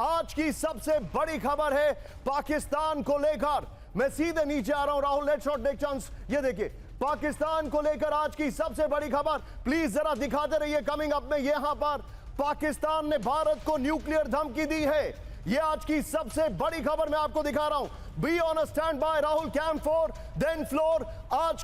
आज की सबसे बड़ी खबर है पाकिस्तान को लेकर। मैं सीधे नीचे आ रहा हूं Rahul, let's not take chance. ये देखिए पाकिस्तान को लेकर आज की सबसे बड़ी खबर, प्लीज जरा दिखाते रहिए कमिंग अप में। यहां पर पाकिस्तान ने भारत को न्यूक्लियर धमकी दी है। ये आज की सबसे बड़ी खबर मैं आपको दिखा रहा हूं। Be on a stand by Rahul, camp 4 then floor. आज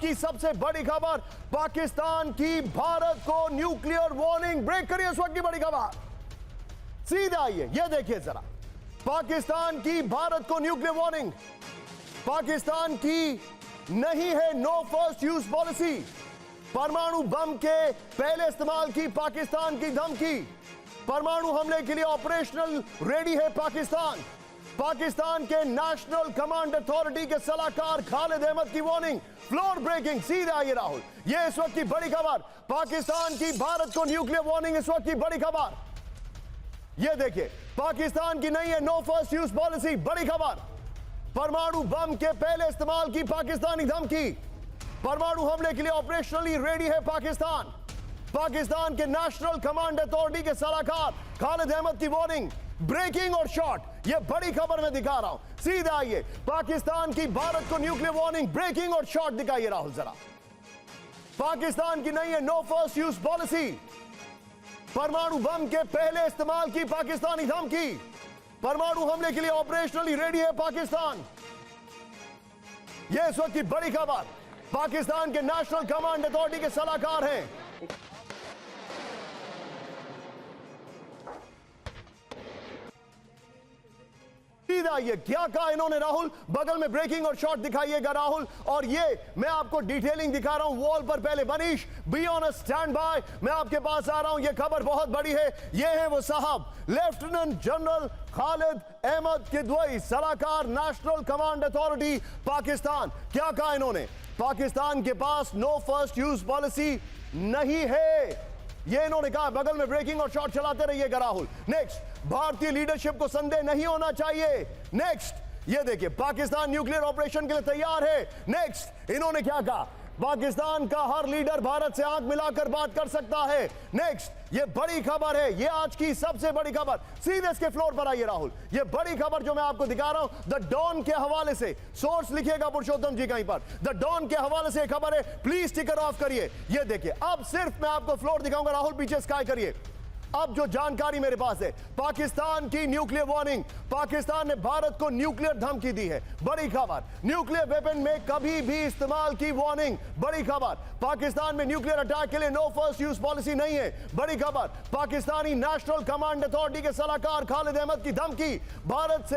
की सबसे बड़ी खबर, पाकिस्तान की भारत को न्यूक्लियर वार्निंग। ब्रेक करिए इस वक्त की बड़ी खबर, सीधा आइए। ये देखिए जरा, पाकिस्तान की भारत को न्यूक्लियर वार्निंग। पाकिस्तान की नहीं है नो फर्स्ट यूज पॉलिसी। परमाणु बम के पहले इस्तेमाल की पाकिस्तान की धमकी। परमाणु हमले के लिए ऑपरेशनल रेडी है पाकिस्तान। पाकिस्तान के नेशनल कमांड अथॉरिटी के सलाहकार खालिद अहमद की वार्निंग। फ्लोर ब्रेकिंग, सीधे आइए राहुल। यह इस वक्त की बड़ी खबर, पाकिस्तान की भारत को न्यूक्लियर वार्निंग। इस वक्त की बड़ी खबर यह देखिए, पाकिस्तान की नहीं है नो फर्स्ट यूज पॉलिसी। बड़ी खबर, परमाणु बम के पहले इस्तेमाल की पाकिस्तानी धमकी। परमाणु हमले के लिए ऑपरेशनली रेडी है पाकिस्तान। पाकिस्तान के नेशनल कमांड अथॉरिटी के सलाहकार खालिद अहमद की वार्निंग। ब्रेकिंग और शॉर्ट, यह बड़ी खबर मैं दिखा रहा हूं। सीधे आइए, पाकिस्तान की भारत को न्यूक्लियर वार्निंग। ब्रेकिंग और शॉर्ट दिखाइए राहुल जरा। पाकिस्तान की नहीं है नो फर्स्ट यूज पॉलिसी। परमाणु बम के पहले इस्तेमाल की पाकिस्तानी धमकी। परमाणु हमले के लिए ऑपरेशनली रेडी है पाकिस्तान। यह इस वक्त की बड़ी खबर, पाकिस्तान के नेशनल कमांड अथॉरिटी के सलाहकार हैं। सीधा ये क्या कहा इन्होंने राहुल, बगल में ब्रेकिंग और शॉट दिखाइएगा राहुल। और ये मैं आपको डिटेलिंग दिखा रहा हूं वॉल पर। पहले Manish B on a stand bye, मैं आपके पास आ रहा हूं। ये खबर बहुत बड़ी है। ये है वो साहब, लेफ्टिनेंट जनरल खालिद अहमद किदवई, सलाहकार नेशनल कमांड अथॉरिटी पाकिस्तान। क्या कहा इन्होंने, पाकिस्तान के पास नो फर्स्ट यूज पॉलिसी नहीं है, ये इन्होंने कहा। बगल में ब्रेकिंग और शॉट चलाते रहिएगा राहुल। नेक्स्ट, भारतीय लीडरशिप को संदेह नहीं होना चाहिए। नेक्स्ट, ये देखिए, पाकिस्तान न्यूक्लियर ऑपरेशन के लिए तैयार है। नेक्स्ट, इन्होंने क्या कहा, पाकिस्तान का हर लीडर भारत से आंख मिलाकर बात कर सकता है। नेक्स्ट, ये बड़ी खबर है, ये आज की सबसे बड़ी खबर। सीधे इसके फ्लोर पर आइए राहुल। ये बड़ी खबर जो मैं आपको दिखा रहा हूं, द डॉन के हवाले से, सोर्स लिखिएगा पुरुषोत्तम जी कहीं पर। द डॉन के हवाले से खबर है, प्लीज स्टिकर ऑफ करिए। ये देखिए, अब सिर्फ मैं आपको फ्लोर दिखाऊंगा राहुल, पीछे स्काई करिए। अब जो जानकारी मेरे पास है, पाकिस्तान की न्यूक्लियर वार्निंग। पाकिस्तान ने भारत को न्यूक्लियर धमकी दी है। बड़ी खबर, न्यूक्लियर वेपन में कभी भी इस्तेमाल की वार्निंग। बड़ी खबर, पाकिस्तान में न्यूक्लियर अटैक के लिए नो फर्स्ट यूज पॉलिसी नहीं है। बड़ी खबर, पाकिस्तानी नेशनल कमांड अथॉरिटी के सलाहकार खालिद अहमद की धमकी। भारत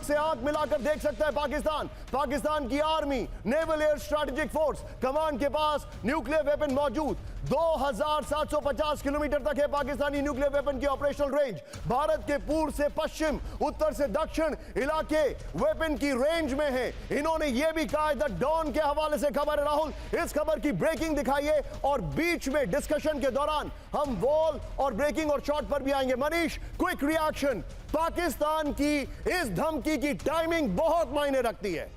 से आंख मिलाकर देख सकता है पाकिस्तान। पाकिस्तान की army, naval air strategic force command के पास न्यूक्लियर वेपन मौजूद। 2750 किलोमीटर तक है पाकिस्तानी न्यूक्लियर वेपन की ऑपरेशनल रेंज। भारत के पूर्व से पश्चिम, उत्तर से दक्षिण इलाके वेपन की रेंज में है। इन्होंने यह भी कहा, द डॉन के हवाले से खबर है राहुल। इस खबर की ब्रेकिंग दिखाइए और बीच में डिस्कशन के दौरान हम वॉल और ब्रेकिंग और शॉट पर भी आएंगे। Manish, quick reaction. पाकिस्तान की इस धमकी की टाइमिंग बहुत मायने रखती है।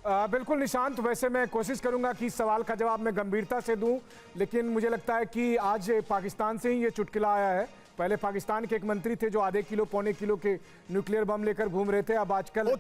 बिल्कुल निशांत, वैसे मैं कोशिश करूंगा कि सवाल का जवाब मैं गंभीरता से दूं, लेकिन मुझे लगता है कि आज पाकिस्तान से ही ये चुटकुला आया है। पहले पाकिस्तान के एक मंत्री थे जो आधे किलो पौने किलो के न्यूक्लियर बम लेकर घूम रहे थे। अब आजकल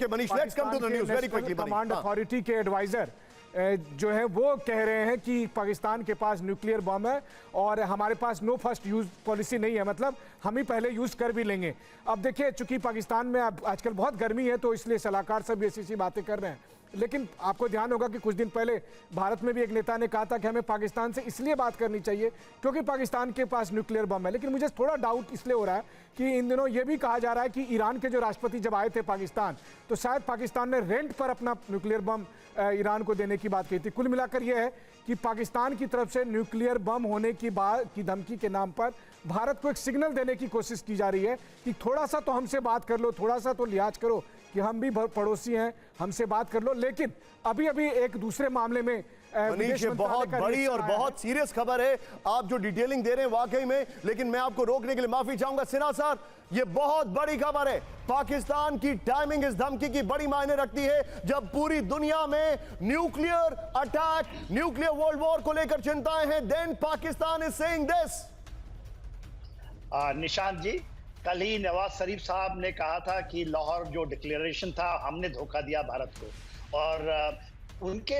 कमांड अथॉरिटी के एडवाइजर जो है वो कह रहे हैं कि पाकिस्तान के पास न्यूक्लियर बम है और हमारे पास नो फर्स्ट यूज पॉलिसी नहीं है, मतलब हम ही पहले यूज कर भी लेंगे। अब देखिए, चूंकि पाकिस्तान में अब आजकल बहुत गर्मी है तो इसलिए सलाहकार सब ऐसी बातें कर रहे हैं। लेकिन आपको ध्यान होगा कि कुछ दिन पहले भारत में भी एक नेता ने कहा था कि हमें पाकिस्तान से इसलिए बात करनी चाहिए क्योंकि पाकिस्तान के पास न्यूक्लियर बम है। लेकिन मुझे थोड़ा डाउट इसलिए हो रहा है कि इन दिनों यह भी कहा जा रहा है कि ईरान के जो राष्ट्रपति जब आए थे पाकिस्तान, तो शायद पाकिस्तान ने रेंट पर अपना न्यूक्लियर बम ईरान को देने की बात कही थी। कुल मिलाकर यह है कि पाकिस्तान की तरफ से न्यूक्लियर बम होने की धमकी के नाम पर भारत को एक सिग्नल देने की कोशिश की जा रही है कि थोड़ा सा तो हमसे बात कर लो, थोड़ा सा तो लिहाज करो कि हम भी पड़ोसी हैं, हमसे बात कर लो। लेकिन अभी एक दूसरे मामले में मनीष, ये बहुत बड़ी और बहुत सीरियस खबर है आप जो डिटेलिंग दे रहे हैं वाकई में, लेकिन मैं आपको रोकने के लिए माफी चाहूंगा। सिन्हा सर, ये बहुत बड़ी खबर है। पाकिस्तान की टाइमिंग इस धमकी की बड़ी मायने रखती है। जब पूरी दुनिया में nuclear attack, nuclear world war को लेकर चिंताएं हैं, then Pakistan is saying this. Nishant ji, कल ही नवाज शरीफ साहब ने कहा था कि लाहौर जो डिक्लेरेशन था हमने धोखा दिया भारत को। और उनके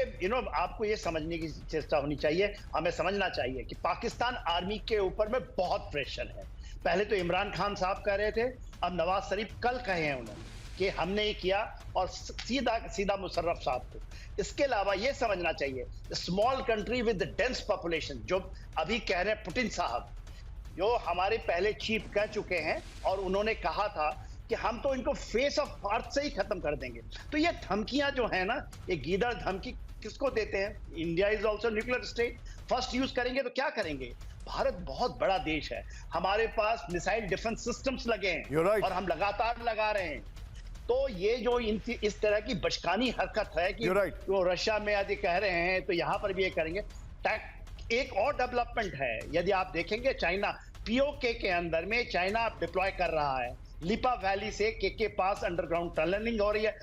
आपको ये समझने की चेष्टा होनी चाहिए, हमें समझना चाहिए कि पाकिस्तान आर्मी के ऊपर में बहुत प्रेशर है। पहले तो इमरान खान साहब कह रहे थे, अब नवाज शरीफ कल कहे हैं उन्होंने कि हमने ये किया, और सीधा सीधा मुशर्रफ साहब को। इसके अलावा ये समझना चाहिए, small country with dense population, जो अभी कह रहे हैं पुतिन साहब, जो हमारे पहले चीफ कह चुके हैं, और उन्होंने कहा था कि हम तो इनको फेस ऑफ अर्थ से ही खत्म कर देंगे। तो ये धमकियां जो है ना, ये गीदड़ धमकी किसको देते हैं? India is also nuclear state, first use करेंगे तो क्या करेंगे? भारत बहुत बड़ा देश है, हमारे पास मिसाइल डिफेंस सिस्टम्स लगे हैं, right. और हम लगातार लगा रहे हैं। तो ये जो इस तरह की बचकानी हरकत है कि right. वो रशिया में यदि कह रहे हैं तो यहाँ पर भी ये करेंगे। एक और डेवलपमेंट है, यदि आप देखेंगे चाइना पीओके के अंदर में चाइना डिप्लॉय कर रहा है, लिपा वैली से के पास अंडरग्राउंड टनलिंग हो रही है।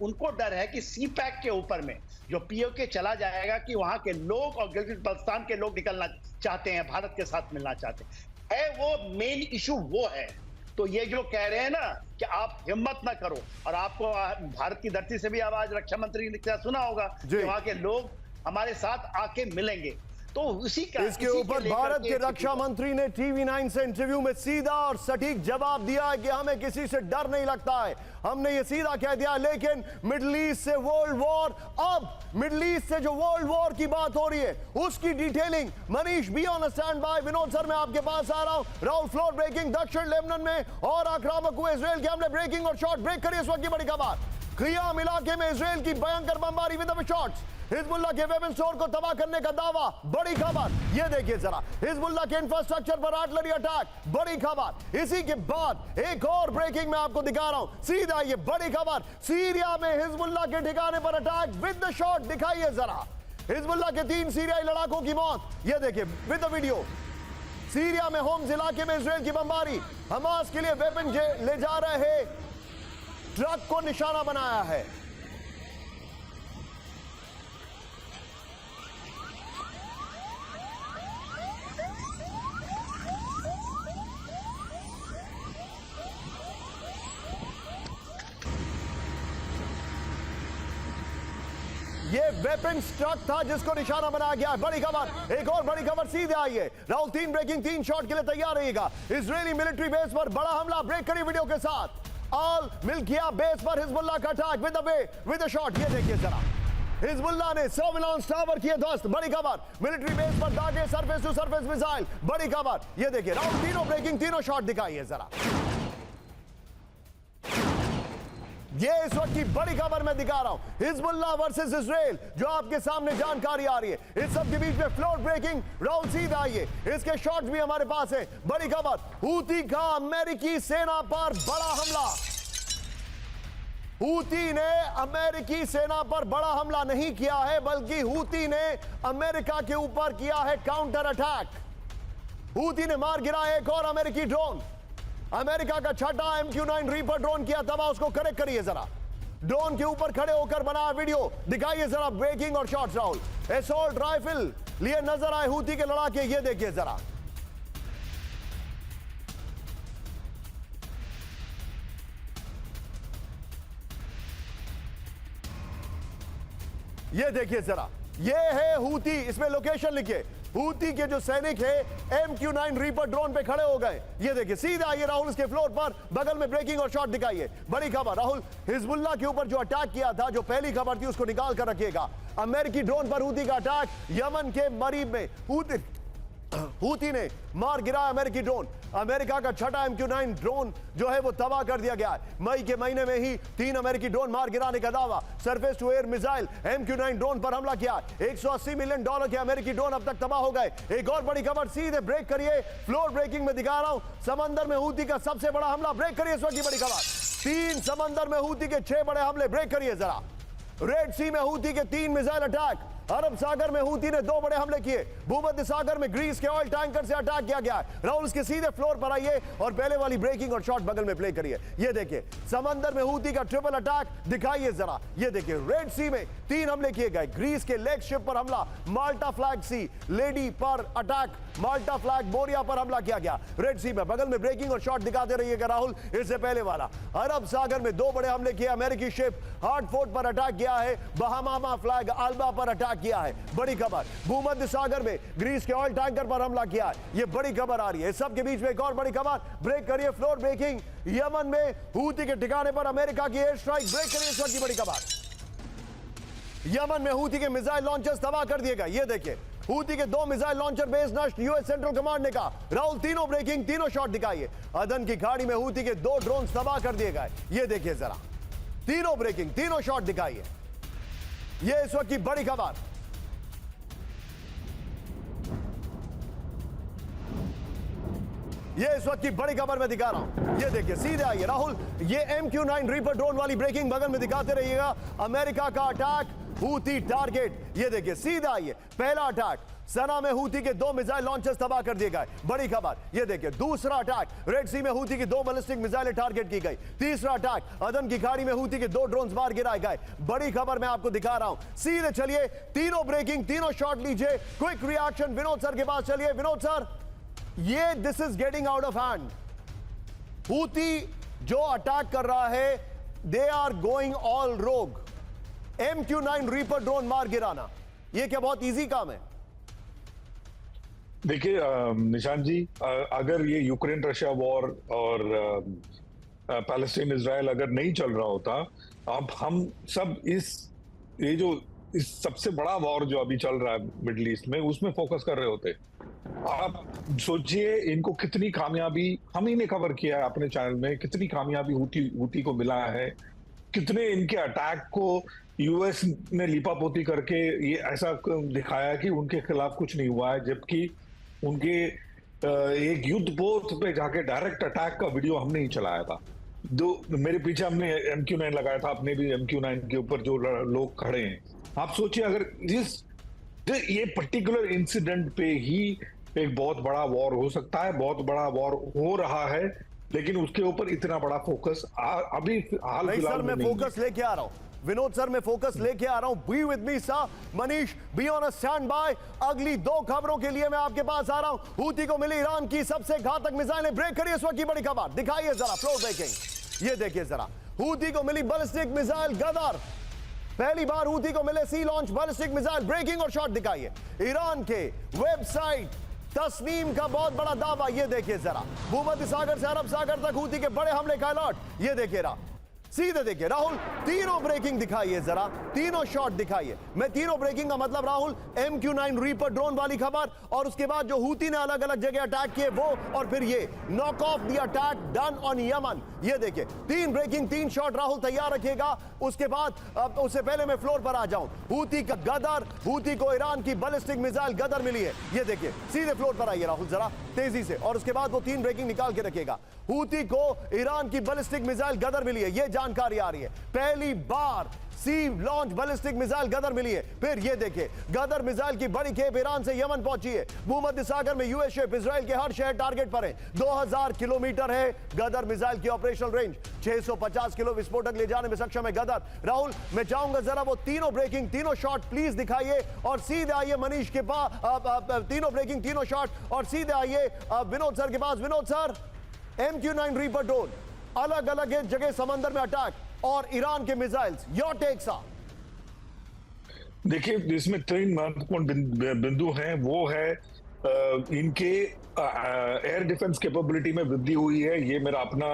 उनको डर है कि सी पैक के ऊपर में जो पीओके चला जाएगा कि वहां के लोग और गिलगित बल्तिस्तान के लोग निकलना चाहते हैं, भारत के साथ मिलना चाहते हैं। वो मेन इशू वो है। तो ये जो कह रहे हैं ना कि आप हिम्मत ना करो, और आपको भारत की धरती से भी आवाज रक्षा मंत्री ने सुना होगा कि वहां के लोग हमारे साथ आके मिलेंगे। तो इसके ऊपर भारत के रक्षा मंत्री ने टीवी9 से इंटरव्यू में सीधा और सटीक जवाब दिया है कि हमें किसी से डर नहीं लगता है, हमने ये सीधा कह दिया। लेकिन मिडिल ईस्ट से वर्ल्ड वॉर, अब मिडिल ईस्ट से जो वर्ल्ड वॉर की बात हो रही है उसकी detailing Manish be on stand by. Vinod sir मैं आपके पास आ रहा हूं। राहुल फ्लोर ब्रेकिंग, दक्षिण लेबनान में और आक्रामक हुए इजराइल के हमले, ब्रेकिंग और शॉट ब्रेक करिए इस वक्त की बड़ी खबर। खियाम इलाके में इजराइल की भयंकर बमबारी विद द शॉट्स, हिजबुल्लाह के वेपन स्टोर को तबाह करने का दावा, बड़ी खबर। ये देखिए जरा, हिजबुल्लाह के इंफ्रास्ट्रक्चर पर आर्टिलरी अटैक, बड़ी खबर। इसी के बाद एक और ब्रेकिंग मैं आपको दिखा रहा हूं, सीधा ये बड़ी खबर, सीरिया में हिजबुल्लाह के ठिकाने पर अटैक विद द शॉट, दिखाइए जरा। हिजबुल्लाह के 3 सीरियाई लड़ाकों की मौत, ये देखिए विद द वीडियो। सीरिया में होम्स इलाके में इजराइल की बमबारी, हमास के लिए वेपन ले जा रहे ट्रक को निशाना बनाया है। ये वेपन ट्रक था जिसको निशाना बनाया गया है। बड़ी खबर, एक और बड़ी खबर सीधे आई है। राहुल 3 ब्रेकिंग, 3 शॉट के लिए तैयार रहिएगा। इजरायली मिलिट्री बेस पर बड़ा हमला, ब्रेक करिए वीडियो के साथ। ऑल मिल्किया बेस पर हिजबुल्लाह का अटैक विद द शॉट, ये देखिए जरा। हिजबुल्लाह ने सर्विलांस टावर किए ध्वस्त, बड़ी खबर। मिलिट्री बेस पर दागे सरफेस टू सरफेस मिसाइल, बड़ी खबर। ये देखिए राहुल तीनों ब्रेकिंग, तीनों शॉट दिखाइए जरा। ये इस वक्त की बड़ी खबर मैं दिखा रहा हूं, हिजबुल्लाह वर्सेस इजराइल, जो आपके सामने जानकारी आ रही है। इस सब के बीच में फ्लोर ब्रेकिंग, राहुल सीधा आइए, इसके शॉट्स भी हमारे पास है। बड़ी खबर, हूती का अमेरिकी सेना पर बड़ा हमला। हूती ने अमेरिकी सेना पर बड़ा हमला नहीं किया है, बल्कि हूती ने अमेरिका के ऊपर किया है काउंटर अटैक। हूती ने मार गिराया एक और अमेरिकी ड्रोन। अमेरिका का छठा MQ-9 रीपर ड्रोन किया तबाह, उसको करेक्ट करिए जरा। ड्रोन के ऊपर खड़े होकर बनाया वीडियो, दिखाइए जरा ब्रेकिंग और शॉट्स। राहुल एसॉल्ट राइफल लिए नजर आए हूती के लड़ाके, ये देखिए जरा। ये देखिए जरा, ये है हूती, इसमें लोकेशन लिखिए। हूती के जो सैनिक है MQ-9 रीपर ड्रोन पे खड़े हो गए, ये देखिए सीधा आइए राहुल इसके फ्लोर पर, बगल में ब्रेकिंग और शॉट दिखाइए। बड़ी खबर, राहुल हिजबुल्लाह के ऊपर जो अटैक किया था, जो पहली खबर थी उसको निकाल कर रखिएगा। अमेरिकी ड्रोन पर हूती का अटैक, यमन के मरीब में हूती ने मार गिराया अमेरिकी ड्रोन। अमेरिका का छठा MQ-9 ड्रोन जो है वो तबाह कर दिया गया है। मई के महीने में ही 3 अमेरिकी ड्रोन मार गिराने का दावा। Surface to air missile MQ-9 drone पर हमला किया। $180 मिलियन के अमेरिकी ड्रोन अब तक तबाह हो गए। एक और बड़ी खबर, सीधे ब्रेक करिए, फ्लोर ब्रेकिंग में दिखा रहा हूं। समंदर में हूती का सबसे बड़ा हमला, ब्रेक करिए इस वक्त की बड़ी खबर। 3 समंदर में हूती के 6 बड़े हमले, ब्रेक करिए जरा। रेड सी में हूती के 3 मिसाइल अटैक, अरब सागर में हूती ने 2 बड़े हमले किए। भूमध्य सागर में ग्रीस के ऑयल टैंकर से अटैक किया गया है। राहुल इसके सीधे फ्लोर पर आइए और पहले वाली ब्रेकिंग और शॉट बगल में प्ले करिए। ये देखिए समंदर में हूती का ट्रिपल अटैक दिखाइए जरा। ये देखिए रेड सी में 3 हमले किए गए। ग्रीस के लेग शिप पर हमला, माल्टा फ्लैग सी लेडी पर अटैक, माल्टा फ्लैग बोरिया पर हमला किया गया। रेड सी में बगल में ब्रेकिंग और शॉट दिखाते रहिएगा राहुल। इससे पहले वाला अरब सागर में 2 बड़े हमले किए। अमेरिकी शिप हार्टफोर्ड पर अटैक किया है। बहामा फ्लैग अल्बा पर अटैक किया है। बड़ी खबर भूमध्य सागर में ग्रीस के ऑयल टैंकर पर हमला किया है। ये बड़ी खबर आ रही है। सबके बीच में एक और बड़ी खबर, ब्रेक करिए फ्लोर ब्रेकिंग। यमन में हूती के ठिकाने पर अमेरिका की एयर स्ट्राइक। ब्रेक करिए इस वक्त की बड़ी खबर। यमन में हूती के मिसाइल लॉन्चर्स तबाह कर दिए गए। ये देखिए हूती के 2 मिसाइल लॉन्चर बेस नष्ट, यूएस सेंट्रल कमांड ने कहा। राहुल तीनों ब्रेकिंग, तीनों शॉट दिखाइए। अदन की खाड़ी में हूती के 2 ड्रोन तबाह कर दिए गए। ये देखिए जरा, तीनों ब्रेकिंग, तीनों शॉट दिखाइए। ये इस वक्त की बड़ी खबर। ये इस वक्त की बड़ी खबर मैं दिखा रहा हूं। ये देखिए सीधे आइए राहुल, ये MQ-9 रीपर ड्रोन वाली ब्रेकिंग बगल में दिखाते रहिएगा। अमेरिका का अटैक, हूती टारगेट। ये देखिए सीधा आइए, पहला अटैक सना में हूती के 2 मिसाइल लॉन्चर्स तबाह कर दिए गए। बड़ी खबर। ये देखिए दूसरा अटैक, रेड सी में हूती की 2 बैलिस्टिक मिसाइलें टारगेट की गई। तीसरा अटैक, अदन की खाड़ी में हूती के 2 ड्रोन्स मार गिराए गए। बड़ी खबर मैं आपको दिखा रहा हूं। सीधे चलिए, तीनों ब्रेकिंग, तीनों शॉट लीजिए। क्विक रिएक्शन विनोद सर के पास चलिए। विनोद सर, ये this is getting out of hand. Houthi जो अटैक कर रहा है, दे आर गोइंग ऑल रोग। MQ-9 रीपर ड्रोन मार गिराना, ये क्या बहुत इजी काम है? देखिए निशांत जी, अगर ये यूक्रेन रशिया वॉर और पैलेस्टीन इजराइल अगर नहीं चल रहा होता, अब हम सब इस सबसे बड़ा वॉर जो अभी चल रहा है मिडिल ईस्ट में, उसमें फोकस कर रहे होते। आप सोचिए इनको कितनी कामयाबी, हम ही ने कवर किया है अपने चैनल में, कितनी कामयाबी हूती को मिला है। कितने इनके अटैक को यूएस ने लीपापोती करके ये ऐसा दिखाया कि उनके खिलाफ कुछ नहीं हुआ है, जबकि उनके एक युद्ध पोत पे जाके डायरेक्ट अटैक का वीडियो हमने ही चलाया था। मेरे पीछे हमने MQ-9 लगाया था, अपने भी MQ-9 के ऊपर जो लोग खड़े हैं। आप सोचिए अगर ये पर्टिकुलर इंसिडेंट पे ही एक बहुत बड़ा वॉर हो सकता है, बहुत बड़ा वॉर हो रहा है, लेकिन उसके ऊपर इतना बड़ा फोकस अभी हाल फिलहाल में मैं फोकस लेके आ रहा हूं। विनोद सर, मैं फोकस लेके आ रहा हूं। Be with me sir. Manish, B on a stand bye. अगली 2 खबरों के लिए मैं आपके पास आ रहा हूं। हूती को मिली ईरान की सबसे घातक मिसाइलें। ब्रेक करिए इस वक्त की बड़ी खबर, दिखाइए जरा फ्लोर ब्रेकिंग। ये देखिए जरा, हूती को मिली बैलिस्टिक मिसाइल गदर। पहली बार हूती को मिले सी लॉन्च बैलिस्टिक मिसाइल। ब्रेकिंग और शॉट दिखाइए। ईरान के वेबसाइट तस्नीम का बहुत बड़ा दावा। ये देखिए जरा, भूमध्य सागर से अरब सागर तक हूती के बड़े हमले का अलर्ट। ये देखिए रहा, सीधे देखिए राहुल, तीनों ब्रेकिंग दिखाइए जरा, तीनों शॉट दिखाइए। मैं तीनों ब्रेकिंग का मतलब राहुल, MQ-9 रीपर ड्रोन वाली खबर, और उसके बाद जो हूती ने अलग अलग जगह अटैक किए वो, और फिर ये knock off the attack done on Yemen. ये देखिए 3 ब्रेकिंग, 3 शॉट राहुल तैयार रखिएगा। उसके बाद उससे पहले मैं फ्लोर पर आ जाऊं, हूती का गदर, हूती को ईरान की बैलिस्टिक मिसाइल गदर मिली है। ये देखिए सीधे फ्लोर पर आइए राहुल जरा तेजी से, और उसके बाद वो 3 ब्रेकिंग निकाल के रखिएगा। हूती को ईरान की बैलिस्टिक मिसाइल गदर मिली है, ये जानकारी आ रही है। पहली बार सी लॉन्च बैलिस्टिक मिसाइल गदर मिली है। फिर ये देखिए गदर मिसाइल की बड़ी खेप ईरान से यमन पहुंची है। भूमध्य सागर में यूएस शिप इजराइल के हर शहर टारगेट पर है। 2000 किलोमीटर है गदर मिसाइल की ऑपरेशनल रेंज। 650 किलो विस्फोटक ले जाने में सक्षम है गदर। राहुल, मैं चाहूंगा जरा वो तीनों ब्रेकिंग, तीनों शॉट प्लीज दिखाइए, और सीधे आइए मनीष के पास। तीनों ब्रेकिंग, तीनों शॉट, और सीधे आइए विनोद सर के पास। Vinod sir, MQ-9 reaper drone, अलग अलग जगह समंदर में अटैक, और ईरान के मिसाइल्स, योर टेक सा। देखिए इसमें 3 महत्वपूर्ण बिंदु हैं। वो है इनके एयर डिफेंस कैपेबिलिटी में वृद्धि हुई है, ये मेरा अपना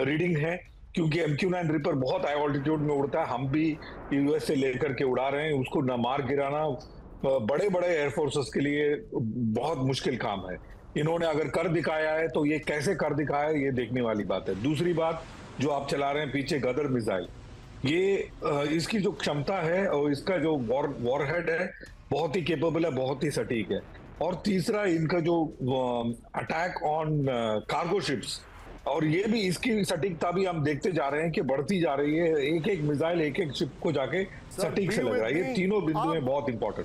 रीडिंग है, क्योंकि MQ-9 रीपर बहुत हाई ऑल्टीट्यूड में उड़ता है। हम भी यूएस से लेकर के उड़ा रहे हैं, उसको न मार गिराना बड़े बड़े एयरफोर्सेस के लिए बहुत मुश्किल काम है। इन्होंने अगर कर दिखाया है तो ये कैसे कर दिखाया है, ये देखने वाली बात है। दूसरी बात जो आप चला रहे हैं पीछे गदर मिसाइल, ये इसकी जो क्षमता है और इसका जो वॉरहेड है बहुत ही केपेबल है, बहुत ही सटीक है। और तीसरा इनका जो अटैक ऑन कार्गो शिप्स, और ये भी इसकी सटीकता भी हम देखते जा रहे हैं कि बढ़ती जा रही है। एक एक मिसाइल एक एक शिप को जाके सटीक से लग रहा है। ये तीनों बिंदु हैं बहुत इंपॉर्टेंट।